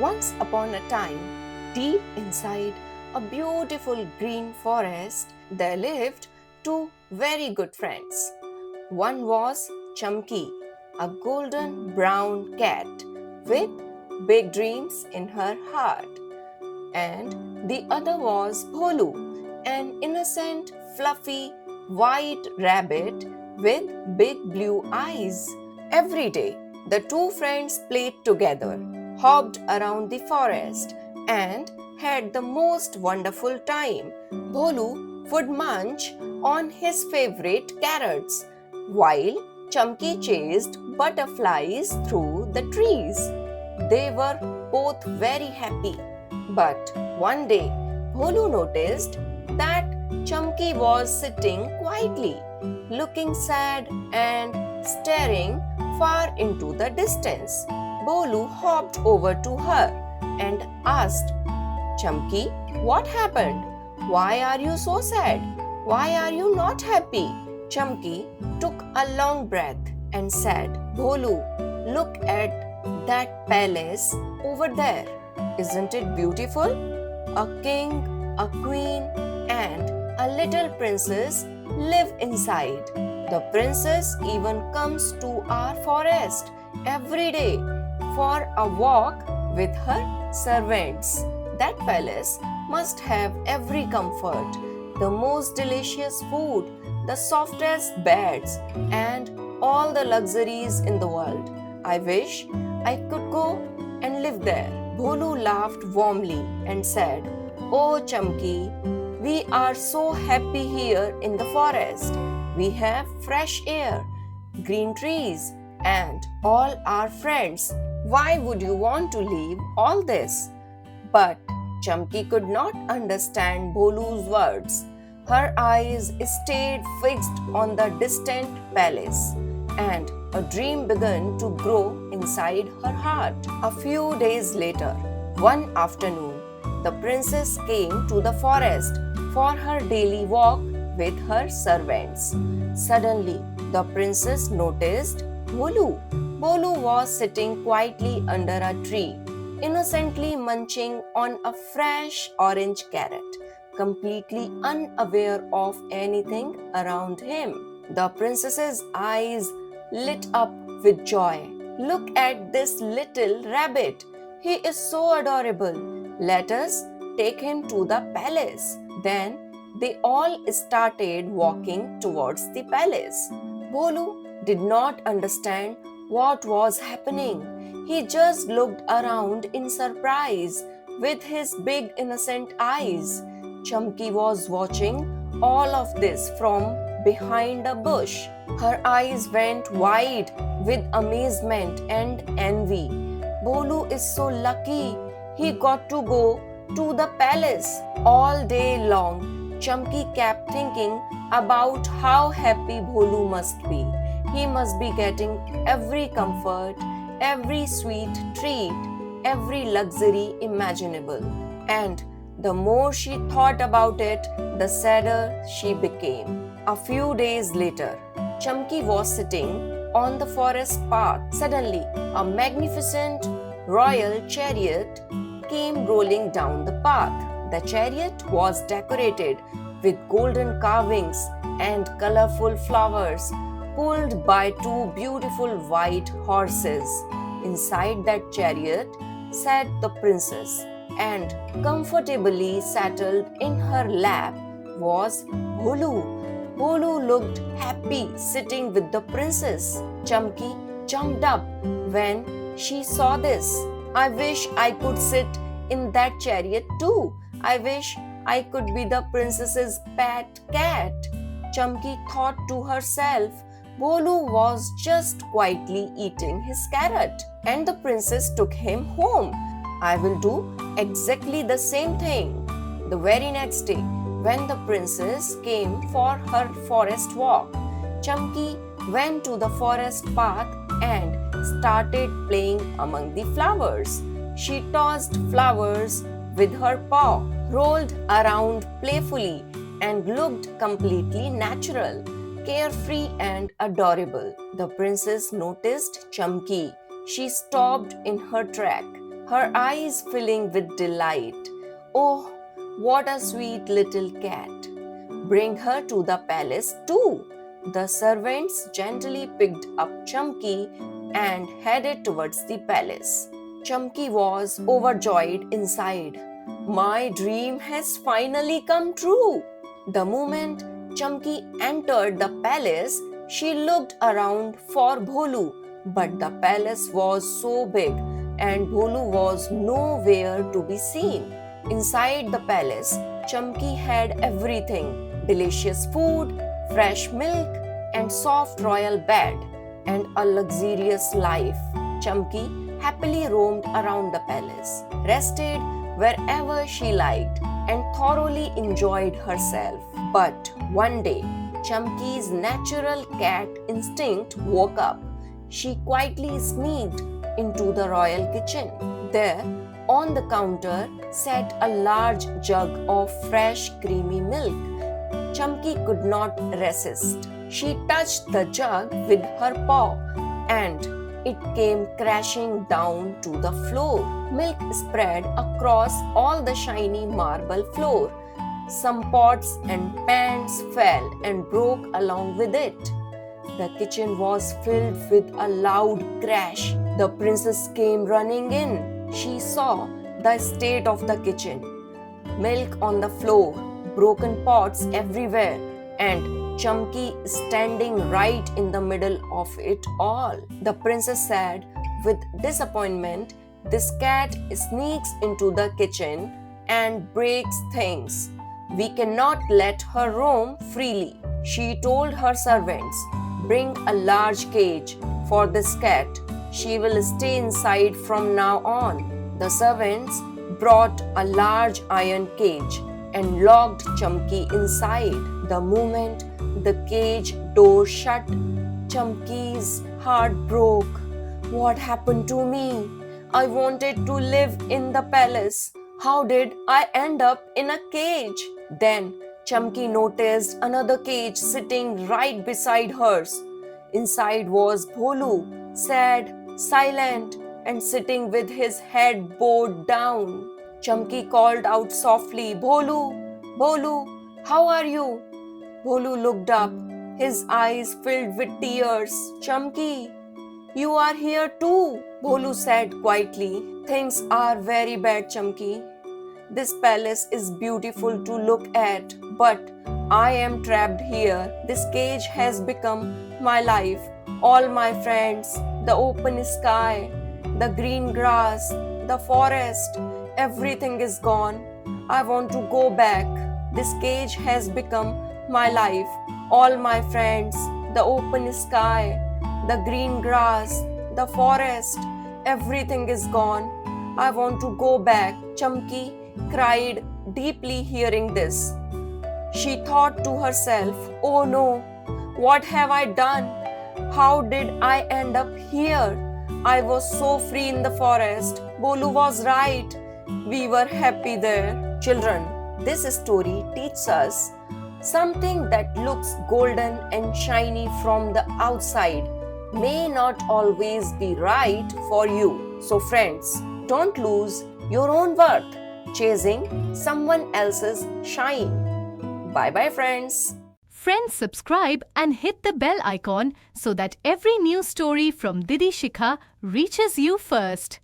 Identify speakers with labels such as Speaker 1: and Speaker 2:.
Speaker 1: Once upon a time, deep inside a beautiful green forest, there lived two very good friends. One was Chamki, a golden brown cat with big dreams in her heart, and the other was Bholu, an innocent, fluffy, white rabbit with big blue eyes. Every day, the two friends played together, hopped around the forest, and had the most wonderful time. Bholu would munch on his favorite carrots, while Chamki chased butterflies through the trees. They were both very happy. But one day, Bholu noticed that Chamki was sitting quietly, looking sad and staring far into the distance. Bholu hopped over to her and asked, Chamki, what happened? Why are you so sad? Why are you not happy? Chamki took a long breath and said, Bholu, look at that palace over there. Isn't it beautiful? A king, a queen, and a little princess live inside. The princess even comes to our forest every day for a walk with her servants. That palace must have every comfort, the most delicious food, the softest beds, and all the luxuries in the world. I wish I could go and live there. Bholu laughed warmly and said, Oh Chamki, we are so happy here in the forest. We have fresh air, green trees, and all our friends. Why would you want to leave all this? But Chamki could not understand Bholu's words. Her eyes stayed fixed on the distant palace, and a dream began to grow inside her heart. A few days later, one afternoon, the princess came to the forest for her daily walk with her servants. Suddenly, the princess noticed Bholu. Bholu was sitting quietly under a tree, innocently munching on a fresh orange carrot, completely unaware of anything around him. The princess's eyes lit up with joy. Look at this little rabbit. He is so adorable. Let us take him to the palace. Then they all started walking towards the palace. Bholu did not understand what was happening. He just looked around in surprise with his big innocent eyes. Chamki was watching all of this from behind a bush. Her eyes went wide with amazement and envy. Bholu is so lucky. He got to go to the palace all day long. Chamki kept thinking about how happy Bholu must be. He must be getting every comfort, every sweet treat, every luxury imaginable. And the more she thought about it, the sadder she became. A few days later, Chamki was sitting on the forest path. Suddenly, a magnificent royal chariot came rolling down the path. The chariot was decorated with golden carvings and colorful flowers, pulled by two beautiful white horses. Inside that chariot sat the princess, and comfortably settled in her lap was Bholu. Bholu looked happy sitting with the princess. Chamki jumped up when she saw this. I wish I could sit in that chariot too. I wish I could be the princess's pet cat. Chamki thought to herself. Bholu was just quietly eating his carrot, and the princess took him home. I will do exactly the same thing. The very next day, when the princess came for her forest walk, Chamki went to the forest path and started playing among the flowers. She tossed flowers with her paw, rolled around playfully, and looked completely natural, carefree and adorable. The princess noticed Chamki. She stopped in her track. her eyes filling with delight. Oh, what a sweet little cat! Bring her to the palace too. The servants gently picked up Chamki and headed towards the palace. Chamki was overjoyed inside. My dream has finally come true. The moment Chamki entered the palace, she looked around for Bholu, but the palace was so big and Bholu was nowhere to be seen. Inside the palace, Chamki had everything: delicious food, fresh milk, and soft royal bed, and a luxurious life. Chamki happily roamed around the palace, rested wherever she liked, and thoroughly enjoyed herself. But one day, Chamki's natural cat instinct woke up. She quietly sneaked into the royal kitchen. There, on the counter, sat a large jug of fresh creamy milk. Chamki could not resist. She touched the jug with her paw and it came crashing down to the floor. Milk spread across all the shiny marble floor. Some pots and pans fell and broke along with it. The kitchen was filled with a loud crash. The princess came running in. She saw the state of the kitchen: milk on the floor, broken pots everywhere, and Chamki standing right in the middle of it all. The princess said with disappointment, "This cat sneaks into the kitchen and breaks things. We cannot let her roam freely." She told her servants, "Bring a large cage for this cat. She will stay inside from now on." The servants brought a large iron cage and locked Chamki inside. The moment the cage door shut, Chamki's heart broke. What happened to me? I wanted to live in the palace. How did I end up in a cage? Then Chamki noticed another cage sitting right beside hers. Inside was Bholu, sad, silent, and sitting with his head bowed down. Chamki called out softly, "Bholu, Bholu, how are you?" Bholu looked up, his eyes filled with tears. "Chamki, you are here too," Bholu said quietly. "Things are very bad, Chamki. This palace is beautiful to look at, but I am trapped here. This cage has become my life. All my friends, the open sky, the green grass, the forest, everything is gone. I want to go back. This cage has become my life. All my friends, the open sky, the green grass, the forest, everything is gone. I want to go back." Chamki cried deeply hearing this. She thought to herself, "Oh no, what have I done? How did I end up here? I was so free in the forest. Bholu was right. We were happy there." Children, this story teaches us something that looks golden and shiny from the outside may not always be right for you. So friends, don't lose your own worth chasing someone else's shine. Bye bye friends.
Speaker 2: Friends, subscribe and hit the bell icon so that every new story from Didi Shikha reaches you first.